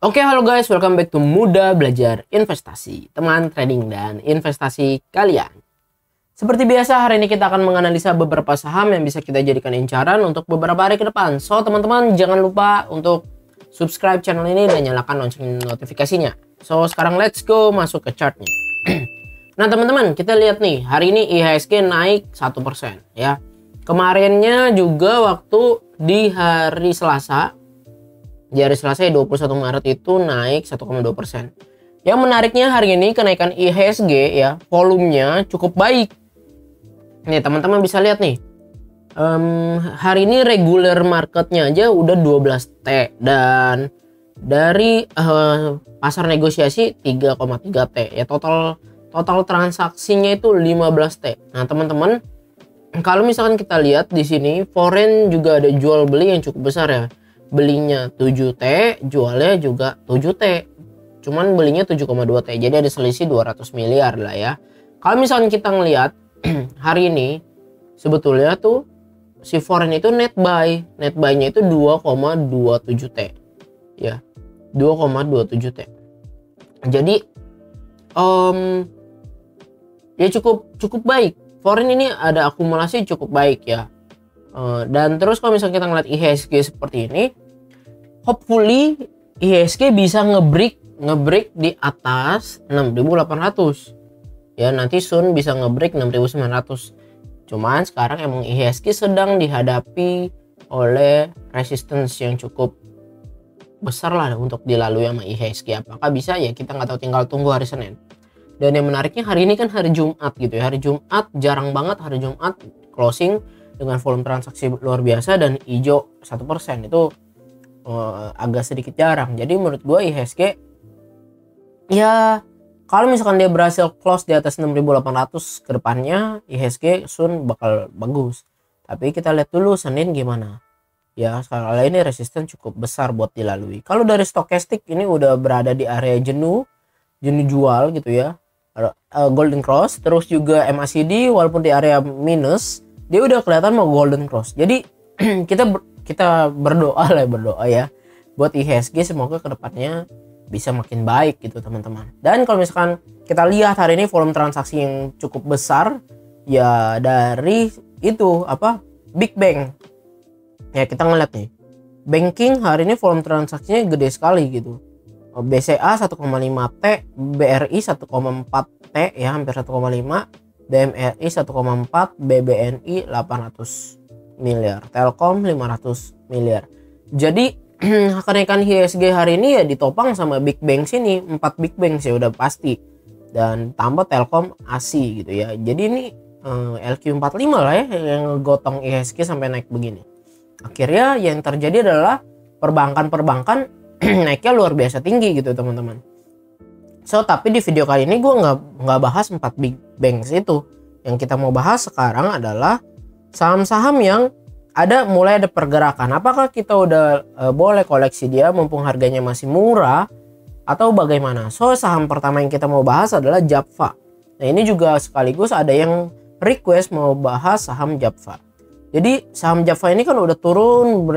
Oke, halo guys, welcome back to Muda Belajar Investasi, teman trading dan investasi kalian. Seperti biasa, hari ini kita akan menganalisa beberapa saham yang bisa kita jadikan incaran untuk beberapa hari ke depan. So, teman-teman jangan lupa untuk subscribe channel ini dan nyalakan lonceng notifikasinya. So, sekarang let's go masuk ke chartnya. Nah, teman-teman, kita lihat nih, hari ini IHSG naik 1% ya. Kemarinnya juga waktu di hari Selasa, di hari Selasa 21 Maret itu naik 1,2%. Yang menariknya hari ini kenaikan IHSG ya, volumenya cukup baik. Nih teman-teman bisa lihat nih, hari ini regular marketnya aja udah 12T dan dari pasar negosiasi 3,3T ya, total transaksinya itu 15T. Nah teman-teman, kalau misalkan kita lihat di sini foreign juga ada jual beli yang cukup besar ya. Belinya 7T, jualnya juga 7T. Cuman belinya 7,2T. Jadi ada selisih 200 miliar lah ya. Kalau misalkan kita ngelihat hari ini sebetulnya tuh si foreign itu net buy. Net buy-nya itu 2,27T. Ya. 2,27T. Jadi ya cukup baik. Foreign ini ada akumulasi cukup baik ya. Dan terus kalau misalnya kita ngeliat IHSG seperti ini, hopefully IHSG bisa ngebreak di atas 6.800 ya, nanti soon bisa ngebreak 6.900. Cuman sekarang emang IHSG sedang dihadapi oleh resistance yang cukup besar lah untuk dilalui sama IHSG. Apakah bisa ya, kita nggak tahu, tinggal tunggu hari Senin. Dan yang menariknya hari ini kan hari Jumat gitu ya, hari Jumat jarang banget hari Jumat closing dengan volume transaksi luar biasa dan hijau 1%, itu agak sedikit jarang. Jadi menurut gue IHSG ya, kalau misalkan dia berhasil close di atas 6.800 ke depannya, IHSG soon bakal bagus. Tapi kita lihat dulu Senin gimana ya. Sekali ini resisten cukup besar buat dilalui. Kalau dari stokastik ini udah berada di area jenuh jual gitu ya, golden cross. Terus juga MACD walaupun di area minus, dia udah kelihatan mau golden cross. Jadi kita berdoa ya buat IHSG, semoga kedepannya bisa makin baik gitu teman-teman. Dan kalau misalkan kita lihat hari ini volume transaksi yang cukup besar ya, dari itu Big Bank ya. Kita ngeliat nih, banking hari ini volume transaksinya gede sekali gitu. BCA 1,5T, BRI 1,4T ya, hampir 1,5, BMRI 1,4, BBNI 800 miliar, Telkom 500 miliar. Jadi kenaikan IHSG hari ini ya ditopang sama Big Bank sini, 4 Big Bank sih udah pasti, dan tambah Telkom ASI gitu ya. Jadi ini LQ45 lah ya yang ngegotong IHSG sampai naik begini. Akhirnya yang terjadi adalah perbankan naiknya luar biasa tinggi gitu teman-teman. So, tapi di video kali ini gue nggak bahas 4 Big Banks itu. Yang kita mau bahas sekarang adalah saham-saham yang mulai ada pergerakan. Apakah kita udah boleh koleksi dia mumpung harganya masih murah atau bagaimana? So, saham pertama yang kita mau bahas adalah Japfa. Nah, ini juga sekaligus ada yang request mau bahas saham Japfa. Jadi saham Japfa ini kan udah turun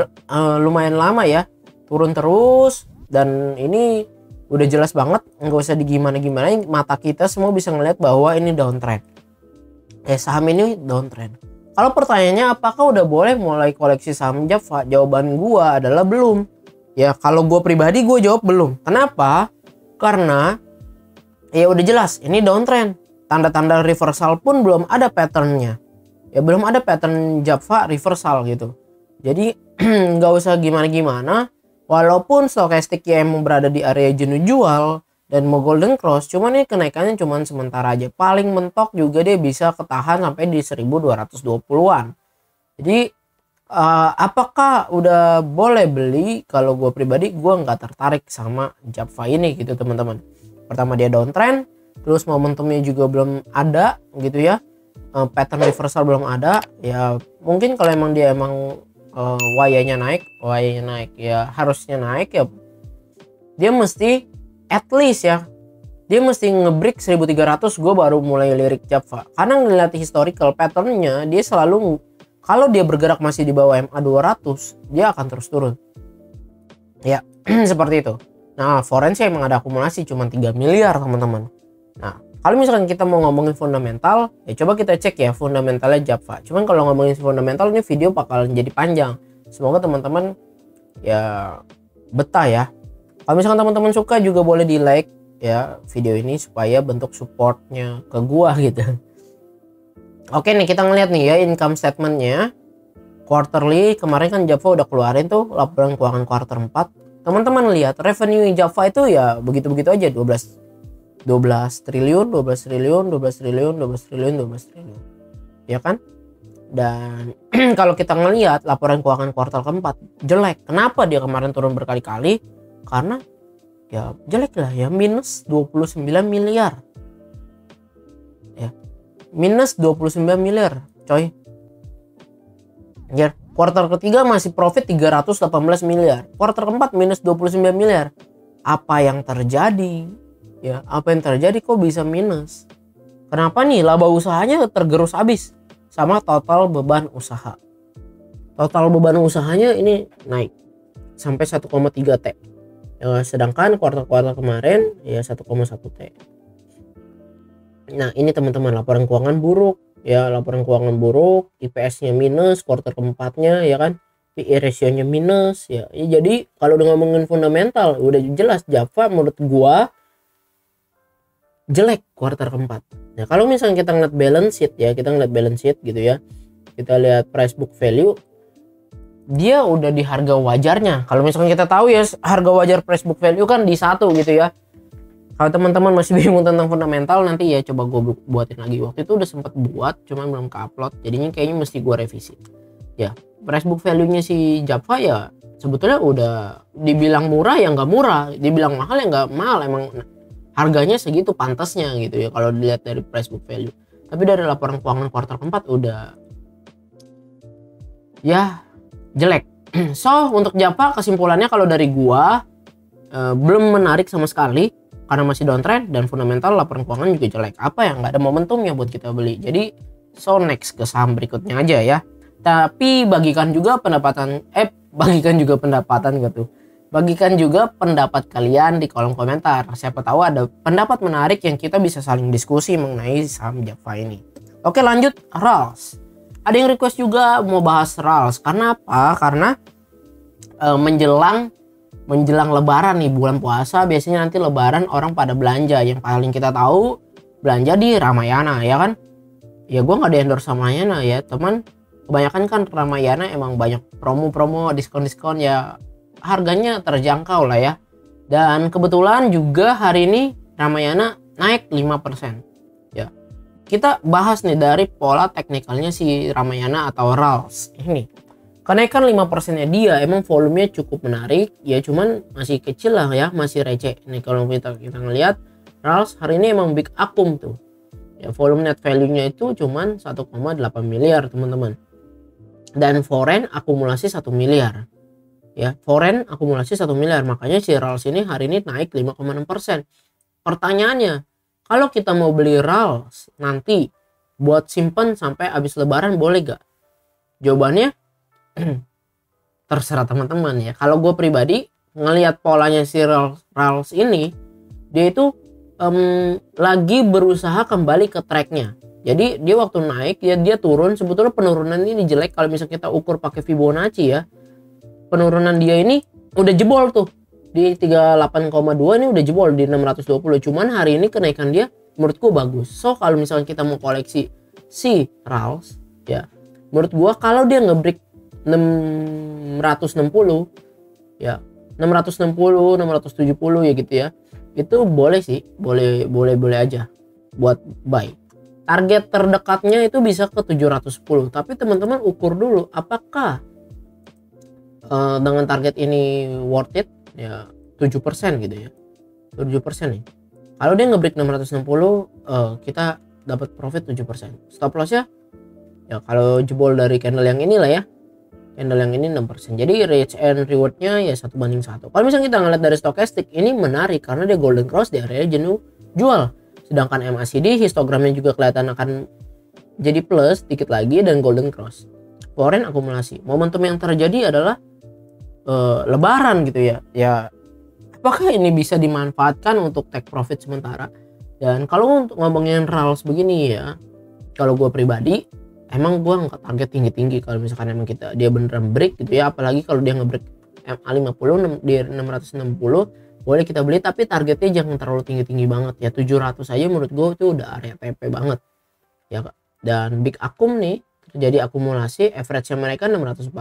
lumayan lama ya, turun terus, dan ini udah jelas banget, nggak usah digimana-gimana, mata kita semua bisa ngeliat bahwa ini downtrend. Saham ini downtrend. Kalau pertanyaannya apakah udah boleh mulai koleksi saham Japfa? Jawaban gua adalah belum. Ya kalau gua pribadi gua jawab belum. Kenapa? Karena ya udah jelas ini downtrend. Tanda-tanda reversal pun belum ada patternnya. Ya belum ada pattern Japfa reversal gitu. Jadi nggak usah gimana-gimana. Walaupun stokastik yang emang berada di area jenuh jual dan mau golden cross, cuman ini kenaikannya cuman sementara aja. Paling mentok juga dia bisa ketahan sampai di 1220-an. Jadi apakah udah boleh beli? Kalau gue pribadi gue nggak tertarik sama Japfa ini gitu teman-teman. Pertama dia downtrend, terus momentumnya juga belum ada gitu ya, pattern reversal belum ada. Ya mungkin kalau emang dia wayanya naik ya, harusnya naik ya, dia mesti at least ya, dia mesti ngebreak 1300 gue baru mulai lirik Japfa. Karena ngeliat historical patternnya, dia selalu kalau dia bergerak masih di bawah MA 200 dia akan terus turun ya. Seperti itu. Nah, foreign sih emang ada akumulasi cuma 3 miliar teman-teman. Nah, kalau misalkan kita mau ngomongin fundamental, ya coba kita cek ya fundamentalnya Java. Cuman kalau ngomongin fundamental ini video bakal jadi panjang. Semoga teman-teman ya betah ya. Kalau misalkan teman-teman suka juga boleh di like ya video ini supaya bentuk supportnya ke gua gitu. Oke nih, kita ngeliat nih ya income statementnya quarterly. Kemarin kan Java udah keluarin tuh laporan keuangan kuartal 4. Teman-teman lihat revenue Java itu ya begitu-begitu aja, 12 triliun, 12 triliun, 12 triliun, 12 triliun, 12 triliun. Ya kan? Dan kalau kita ngelihat laporan keuangan kuartal keempat jelek. Kenapa dia kemarin turun berkali-kali? Karena ya jelek lah ya, minus 29 miliar. Ya. Minus 29 miliar, coy. Ya, kuartal ketiga masih profit 318 miliar. Kuartal keempat minus 29 miliar. Apa yang terjadi? Ya, apa yang terjadi kok bisa minus? Kenapa nih laba usahanya tergerus habis sama total beban usaha? Total beban usahanya ini naik sampai 1,3 T. Ya, sedangkan kuartal-kuartal kemarin ya 1,1 T. Nah, ini teman-teman laporan keuangan buruk. Ya, laporan keuangan buruk, IPS-nya minus, kuartal keempatnya ya kan, PE ratio-nya minus ya. Jadi kalau udah ngomongin fundamental udah jelas Java menurut gua jelek kuartal keempat. Nah, kalau misalnya kita ngeliat balance sheet ya, kita ngeliat balance sheet gitu ya. Kita lihat price book value, dia udah di harga wajarnya. Kalau misalnya kita tahu ya harga wajar price book value kan di 1 gitu ya. Kalau teman-teman masih bingung tentang fundamental, nanti ya coba gue buatin lagi. Waktu itu udah sempat buat, cuman belum ke-upload. Jadinya kayaknya mesti gue revisi. Ya, price book value-nya si Java ya sebetulnya udah dibilang murah ya nggak murah, dibilang mahal ya nggak mahal. Emang harganya segitu pantasnya gitu ya kalau dilihat dari price book value. Tapi dari laporan keuangan kuartal keempat udah ya jelek. So, untuk Java kesimpulannya kalau dari gua belum menarik sama sekali. Karena masih downtrend dan fundamental laporan keuangan juga jelek. Apa ya, nggak ada momentumnya buat kita beli. Jadi so next ke saham berikutnya aja ya. Tapi bagikan juga pendapatan gitu. Bagikan juga pendapat kalian di kolom komentar. Siapa tahu ada pendapat menarik yang kita bisa saling diskusi mengenai saham Java ini. Oke, lanjut RALS. Ada yang request juga mau bahas RALS. Karena apa? Karena menjelang lebaran nih, bulan puasa biasanya nanti lebaran orang pada belanja. Yang paling kita tahu belanja di Ramayana ya kan. Ya gue nggak di endorse Ramayana ya teman, kebanyakan kan Ramayana emang banyak promo-promo, diskon-diskon ya, harganya terjangkau lah ya. Dan kebetulan juga hari ini Ramayana naik 5% ya. Kita bahas nih dari pola teknikalnya si Ramayana atau RALS ini. Kenaikan 5%-nya dia emang volumenya cukup menarik ya, cuman masih kecil lah ya, masih receh. Nih kalau kita ngelihat RALS hari ini emang big akum tuh. Ya, volume net value-nya itu cuman 1,8 miliar teman-teman. Dan foreign akumulasi 1 miliar. Ya, foreign akumulasi 1 miliar. Makanya si RALS ini hari ini naik 5,6%. Pertanyaannya, kalau kita mau beli RALS nanti buat simpen sampai habis lebaran boleh gak? Jawabannya terserah teman-teman ya. Kalau gue pribadi ngelihat polanya si RALS ini, dia itu lagi berusaha kembali ke tracknya. Jadi dia waktu naik ya dia turun. Sebetulnya penurunan ini jelek kalau misalnya kita ukur pakai Fibonacci ya. Penurunan dia ini udah jebol tuh di 38,2, ini udah jebol di 620. Cuman hari ini kenaikan dia menurutku bagus. So kalau misalnya kita mau koleksi si RALS ya, menurut gua kalau dia ngebreak 660 ya, 660 670 ya gitu ya, itu boleh sih, boleh aja buat buy. Target terdekatnya itu bisa ke 710, tapi teman-teman ukur dulu apakah dengan target ini worth it ya. 7% gitu ya, 7% nih. Kalau dia ngebreak 660 kita dapat profit 7%. Stop loss ya kalau jebol dari candle yang inilah ya, candle yang ini 6%. Jadi risk and rewardnya ya 1:1. Kalau misalnya kita ngeliat dari stokastik ini menarik karena dia golden cross di area jenuh jual. Sedangkan MACD histogramnya juga kelihatan akan jadi plus dikit lagi dan golden cross. Foreign akumulasi. Momentum yang terjadi adalah lebaran gitu ya. Ya apakah ini bisa dimanfaatkan untuk take profit sementara? Dan kalau untuk ngomongin RALS begini ya, kalau gue pribadi emang gue nggak target tinggi-tinggi kalau misalkan emang dia beneran break gitu ya, apalagi kalau dia ngebreak MA50 di 660 boleh kita beli, tapi targetnya jangan terlalu tinggi-tinggi banget ya. 700 aja menurut gue itu udah area TP banget ya. Dan big akum nih terjadi akumulasi, average-nya mereka 640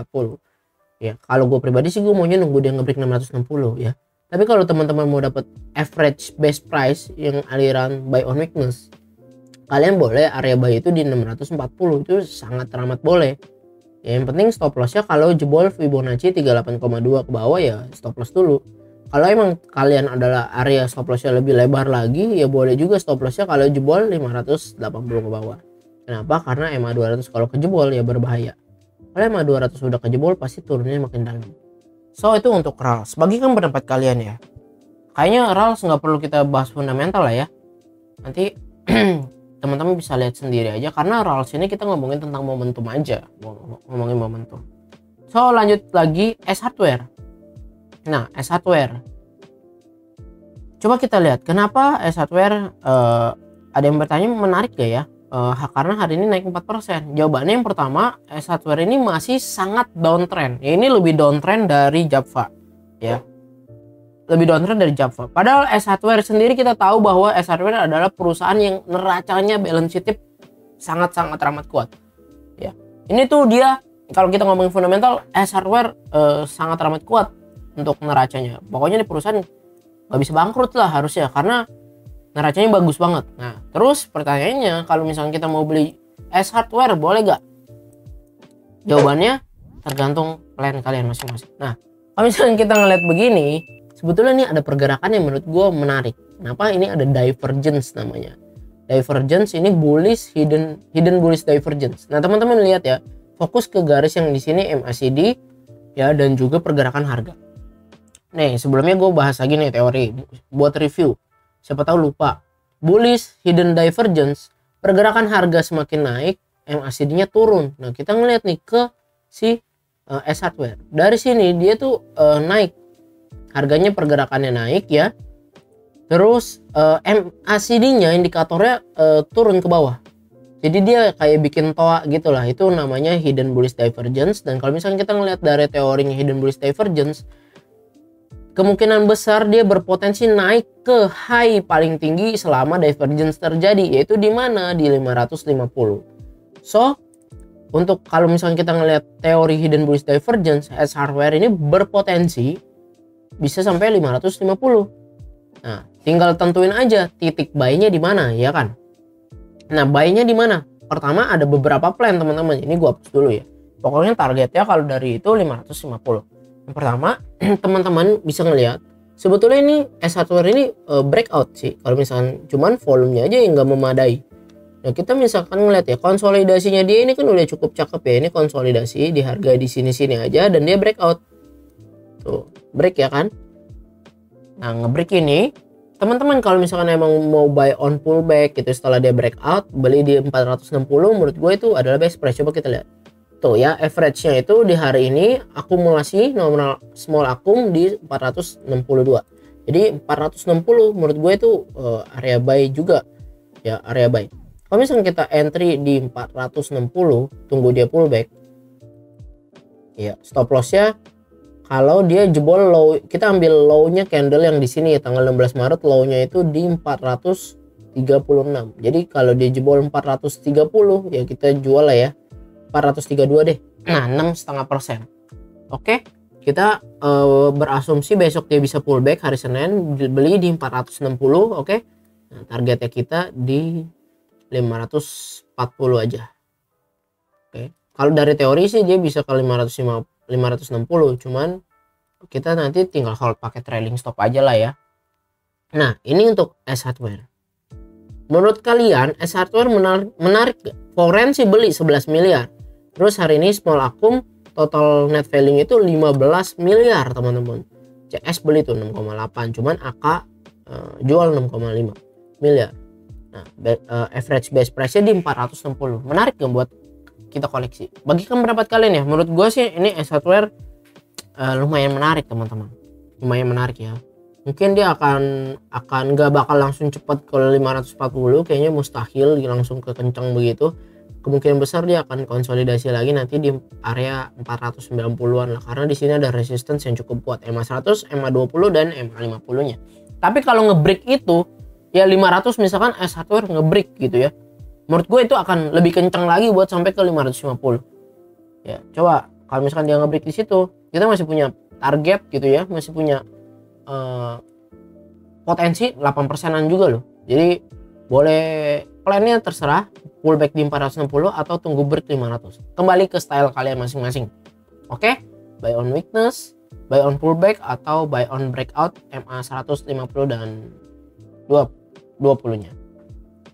ya. Kalau gue pribadi sih gue maunya nunggu dia ngebreak 660 ya. Tapi kalau teman-teman mau dapat average best price yang aliran buy on weakness, kalian boleh area buy itu di 640, itu sangat teramat boleh ya. Yang penting stop lossnya kalau jebol Fibonacci 38,2 ke bawah ya stop loss dulu. Kalau emang kalian adalah area stop lossnya lebih lebar lagi ya boleh juga stop lossnya kalau jebol 580 ke bawah. Kenapa? Karena MA200 kalau kejebol ya berbahaya. Kalau MA200 sudah kejebol pasti turunnya makin dalam. So itu untuk RALS. Bagikan pendapat kalian ya. Kayaknya RALS nggak perlu kita bahas fundamental lah ya. Nanti teman-teman bisa lihat sendiri aja, karena RALS ini kita ngomongin tentang momentum aja, ngomongin momentum. So lanjut lagi S hardware. Nah S hardware, coba kita lihat kenapa S hardware ada yang bertanya menarik gak ya, karena hari ini naik 4%. Jawabannya yang pertama, S hardware ini masih sangat downtrend ya. Ini lebih downtrend dari Java ya, lebih downtrend dari Java. Padahal S hardware sendiri kita tahu bahwa S hardware adalah perusahaan yang neracanya balance sheet sangat-sangat amat kuat ya. Ini tuh dia kalau kita ngomongin fundamental, S hardware sangat amat kuat untuk neracanya. Pokoknya di perusahaan nggak bisa bangkrut lah harusnya, karena neracanya bagus banget. Nah terus pertanyaannya, kalau misalnya kita mau beli S hardware boleh gak? Jawabannya tergantung plan kalian masing-masing. Nah kalau misalnya kita ngeliat begini, sebetulnya ini ada pergerakan yang menurut gue menarik. Kenapa? Ini ada divergence namanya. Divergence ini bullish, hidden bullish divergence. Nah teman-teman lihat ya, fokus ke garis yang di sini MACD ya, dan juga pergerakan harga. Nih sebelumnya gue bahas lagi nih teori buat review, siapa tahu lupa. Bullish hidden divergence, pergerakan harga semakin naik, MACD-nya turun. Nah kita ngeliat nih ke si S hardware. Dari sini dia tuh naik, harganya pergerakannya naik ya. Terus MACD-nya indikatornya turun ke bawah. Jadi dia kayak bikin toa gitulah. Itu namanya hidden bullish divergence. Dan kalau misalnya kita ngeliat dari teorinya hidden bullish divergence, kemungkinan besar dia berpotensi naik ke high paling tinggi selama divergence terjadi, yaitu di mana? Di 550. So untuk kalau misalnya kita ngeliat teori hidden bullish divergence, S hardware ini berpotensi bisa sampai 550. Nah tinggal tentuin aja titik buy-nya di mana ya kan. Nah buy-nya di mana? Pertama ada beberapa plan teman-teman, ini gua hapus dulu ya. Pokoknya targetnya kalau dari itu 550. Yang pertama teman-teman bisa ngelihat sebetulnya ini S hardware ini breakout sih, kalau misalkan cuman volumenya aja yang nggak memadai. Nah kita misalkan ngeliat ya konsolidasinya dia ini kan udah cukup cakep ya. Ini konsolidasi di harga di sini-sini aja dan dia breakout tuh, break ya kan. Nah ngebreak ini teman-teman kalau misalkan emang mau buy on pullback gitu setelah dia breakout, beli di 460 menurut gue itu adalah best price. Coba kita lihat tuh ya, average-nya itu di hari ini akumulasi nominal small akum di 462. Jadi 460 menurut gue itu area buy juga ya, area buy. Kalau misalnya kita entry di 460, tunggu dia pullback ya, stop loss-nya kalau dia jebol low, kita ambil low-nya candle yang di sini ya, tanggal 16 Maret low-nya itu di 436. Jadi kalau dia jebol 430 ya kita jual lah ya 432 deh. Nah 6,5%. Oke, kita berasumsi besok dia bisa pullback hari Senin, beli di 460. Oke, nah, targetnya kita di 540 aja. Oke, kalau dari teori sih dia bisa ke 560, cuman kita nanti tinggal hold pakai trailing stop aja lah ya. Nah ini untuk S hardware. Menurut kalian S hardware menarik gak? Foreign sih beli 11 miliar. Terus hari ini small akum total net value itu 15 miliar teman-teman. CS beli tuh 6,8, cuman AK jual 6,5 miliar. Nah average base price nya di 460. Menarik gak buat kita koleksi? Bagikan pendapat kalian ya. Menurut gue sih ini S hardware lumayan menarik teman-teman, lumayan menarik ya. Mungkin dia akan nggak bakal langsung cepat ke 540, kayaknya mustahil langsung ke kencang begitu. Kemungkinan besar dia akan konsolidasi lagi nanti di area 490-an lah, karena di sini ada resistance yang cukup kuat, EMA 100, EMA 20 dan EMA 50-nya. Tapi kalau ngebreak itu ya 500, misalkan S hardware ngebreak gitu ya, menurut gue itu akan lebih kencang lagi buat sampai ke 550. Ya, coba kalau misalkan dia ngebreak di situ, kita masih punya target gitu ya, masih punya potensi 8%an juga loh. Jadi boleh plannya terserah, pullback di 460 atau tunggu break 500. Kembali ke style kalian masing-masing. Oke, buy on weakness, buy on pullback, atau buy on breakout MA 150 dan 20-nya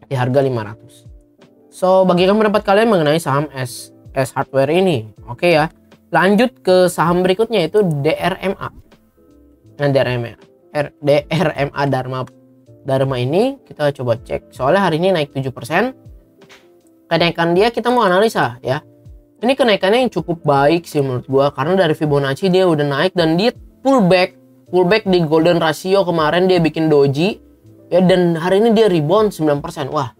di harga 500. So, bagikan pendapat kalian mengenai saham S Hardware ini. Oke ya. Lanjut ke saham berikutnya, yaitu DRMA. Nah, DRMA Dharma ini kita coba cek. Soalnya hari ini naik 7%. Kenaikan dia kita mau analisa ya. Ini kenaikannya yang cukup baik sih menurut gua, karena dari Fibonacci dia udah naik dan dia pullback di golden ratio. Kemarin dia bikin doji ya, dan hari ini dia rebound 9%. Wah,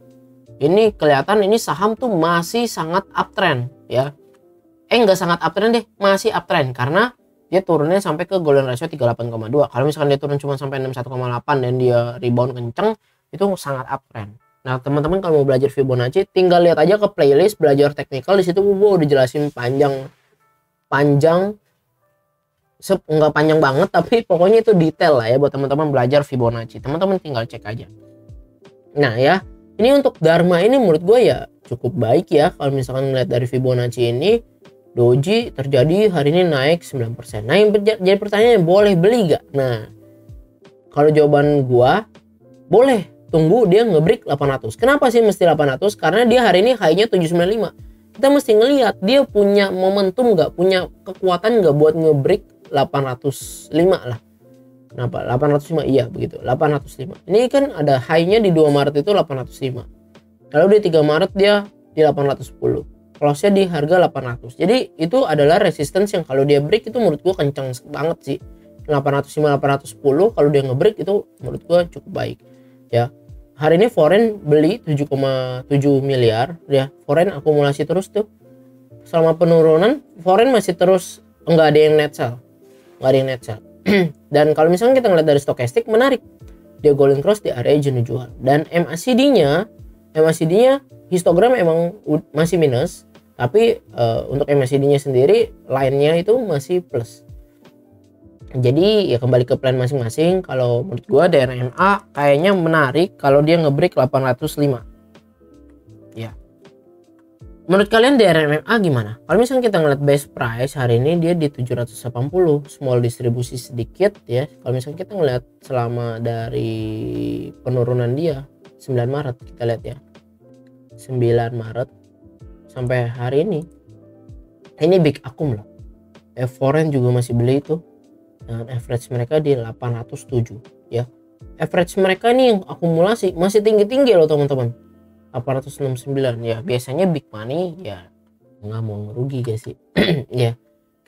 ini kelihatan ini saham tuh masih sangat uptrend ya. Nggak sangat uptrend deh, masih uptrend, karena dia turunnya sampai ke golden ratio 38,2. Kalau misalkan dia turun cuma sampai 61,8 dan dia rebound kenceng, itu sangat uptrend. Nah, teman-teman kalau mau belajar Fibonacci, tinggal lihat aja ke playlist belajar teknikal. Di situ gue udah jelasin panjang, nggak panjang banget, tapi pokoknya itu detail lah ya buat teman-teman belajar Fibonacci. Teman-teman tinggal cek aja. Nah ya, ini untuk Dharma ini menurut gue ya cukup baik ya. Kalau misalkan melihat dari Fibonacci ini, doji terjadi hari ini naik 9%. Nah, yang jadi pertanyaannya, boleh beli gak? Nah, kalau jawaban gua, boleh. Tunggu dia ngebreak 800. Kenapa sih mesti 800? Karena dia hari ini high-nya 795. Kita mesti ngelihat dia punya momentum gak, punya kekuatan gak buat ngebreak 805 lah. Kenapa? 805, iya begitu, 805. Ini kan ada high-nya di 2 Maret itu 805. Lalu di 3 Maret dia di 810. Close-nya di harga 800. Jadi itu adalah resistance yang kalau dia break itu menurut gua kencang banget sih. 805 810 kalau dia ngebreak itu menurut gua cukup baik. Ya. Hari ini foreign beli 7,7 miliar ya. Foreign akumulasi terus tuh. Selama penurunan foreign masih terus enggak ada yang net sell. Enggak ada yang net sell. Dan kalau misalnya kita ngeliat dari stokastik, menarik. Dia golden cross di area jenuh jual. Dan MACD-nya histogram emang masih minus. Tapi untuk MACD-nya sendiri line-nya itu masih plus. Jadi ya kembali ke plan masing-masing. Kalau menurut gua DRMA kayaknya menarik kalau dia ngebreak 805. Ya. Menurut kalian DRMA gimana? Kalau misalnya kita ngeliat base price hari ini dia di 780, small distribusi sedikit ya. Kalau misalnya kita ngeliat selama dari penurunan dia 9 Maret kita lihat ya. 9 Maret sampai hari ini big akum loh. Foreign juga masih beli itu, dan average mereka di 807 ya. Average mereka nih yang akumulasi masih tinggi-tinggi loh teman-teman, 869 ya. Biasanya big money ya nggak mau ngerugi guys sih. Ya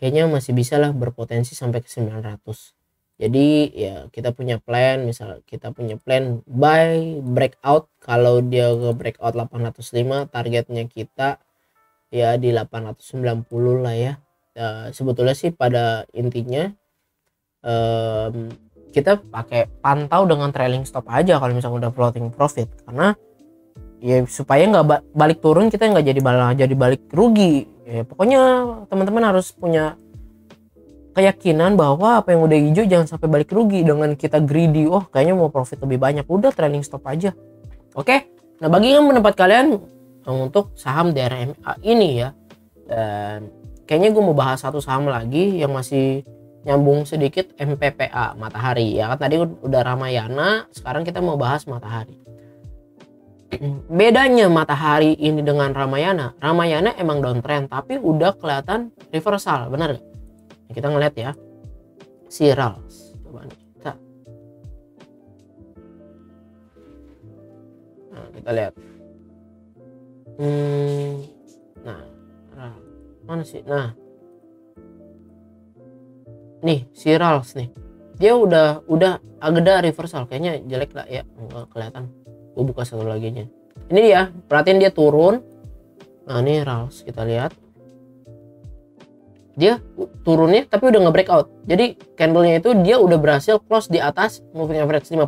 kayaknya masih bisa lah berpotensi sampai ke 900. Jadi ya kita punya plan, misal kita punya plan buy breakout. Kalau dia ke breakout 805, targetnya kita ya di 890 lah ya. Sebetulnya sih pada intinya kita pakai pantau dengan trailing stop aja kalau misalnya udah floating profit, karena ya supaya nggak balik turun kita nggak jadi balik rugi ya. Pokoknya teman-teman harus punya keyakinan bahwa apa yang udah hijau jangan sampai balik rugi dengan kita greedy. Oh kayaknya mau profit lebih banyak, udah trailing stop aja. Oke. Nah, bagi yang pendapat kalian untuk saham DRMA ini ya, dan kayaknya gue mau bahas satu saham lagi yang masih nyambung sedikit, MPPA Matahari ya kan. Tadi udah Ramayana, sekarang kita mau bahas Matahari. Bedanya Matahari ini dengan Ramayana emang downtrend tapi udah kelihatan reversal, benar gak? Kita ngeliat ya Sirals, coba kita kita lihat. Nah, mana sih? Nah, nih Sirals nih. dia udah agak reversal, kayaknya jelek lah ya, nggak kelihatan. Gue buka satu lagi aja. Ini dia, perhatiin dia turun. Nah ini RALS, kita lihat dia turunnya tapi udah nge breakout. Jadi candlenya itu dia udah berhasil close di atas moving average 50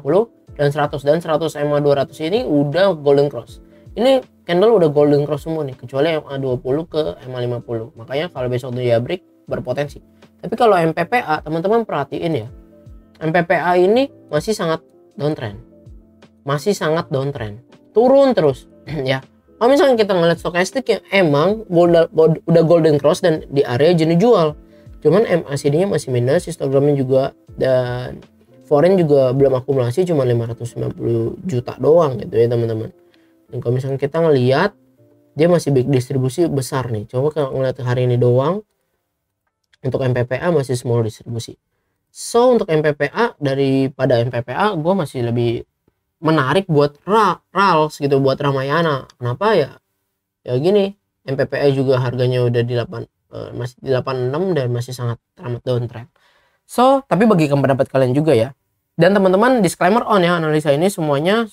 dan 100, dan 100 MA 200 ini udah golden cross. Ini candle udah golden cross semua nih, kecuali MA 20 ke MA 50. Makanya kalau besok dia break berpotensi. Tapi kalau MPPA, teman-teman perhatiin ya, MPPA ini masih sangat downtrend, turun terus ya. Kalau misalnya kita ngeliat stokastik yang emang udah golden cross dan di area jenuh jual, cuman MACD-nya masih minus, histogramnya juga, dan foreign juga belum akumulasi, cuma 590 juta doang gitu ya teman-teman. Dan kalau misalnya kita ngeliat dia masih big distribusi besar nih, coba kalau ngeliat hari ini doang, untuk MPPA masih small distribusi. So untuk MPPA, daripada MPPA gue masih lebih menarik buat RALS gitu, buat Ramayana. Kenapa ya? Ya gini, MPPA juga harganya udah di 8, masih di 86 dan masih sangat amat downtrend. So, tapi bagi pendapat kalian juga ya. Dan teman-teman, disclaimer on ya, analisa ini semuanya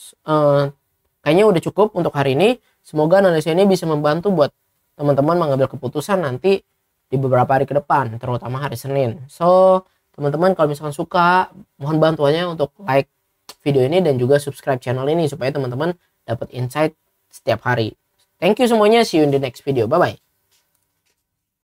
kayaknya udah cukup untuk hari ini. Semoga analisa ini bisa membantu buat teman-teman mengambil keputusan nanti di beberapa hari ke depan, terutama hari Senin. So, teman-teman kalau misalkan suka, mohon bantuannya untuk like video ini dan juga subscribe channel ini supaya teman-teman dapat insight setiap hari. Thank you semuanya, see you in the next video, bye bye.